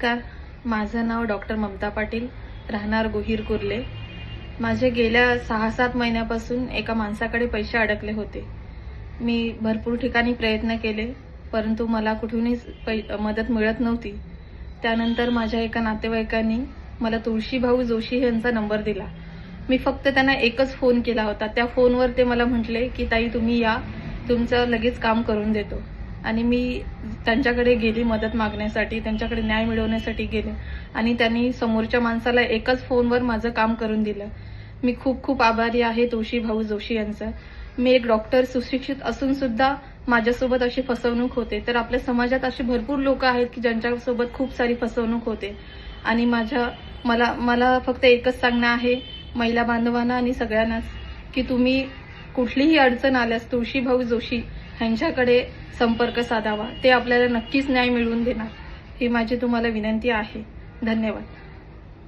नमस्कार, माझं नाव डॉक्टर ममता पाटील, राहणार गोहीर कुर्ले। माझे गेल्या 6-7 महिन्यापासून एका माणसाकडे पैसे अडकले होते। मी भरपूर ठिकाणी प्रयत्न केले, परंतु मला कुठूनही मदत मिळत नव्हती। त्यानंतर माझ्या एका नातेवाईकांनी मला तुळशी भाऊ जोशी यांचा नंबर दिला। मी फक्त त्यांना एकच फोन केला होता। त्या फोनवर ते मला म्हटले की ताई तुम्ही या, तुमचं लगेच काम करून देतो। आणि मी त्यांच्याकडे गेली मदत मागण्यासाठी, त्यांच्याकडे न्याय मिळवण्यासाठी गेले आणि त्यांनी समोरच्या माणसाला एकच फोनवर माझं काम करून दिलं। मी खूप खूप आभारी आहे तुळशी भाऊ जोशी यांचं। मी एक डॉक्टर सुशिक्षित असून सुद्धा माझ्यासोबत अशी फसवणूक होते, तर आपल्या समाजात असे भरपूर लोक आहेत की ज्यांच्यासोबत खूप सारी फसवणूक होते। आणि मला फक्त एकच सांगणं आहे महिला बांधवांना आणि सगळ्यांनाच की तुम्ही कुठलीही अडचण आल्यास तुळशी भाऊ जोशी यांच्याकडे संपर्क साधावा। ते आपल्याला नक्कीच न्याय मिळवून देणार, ही माझी तुम्हाला विनंती आहे। धन्यवाद।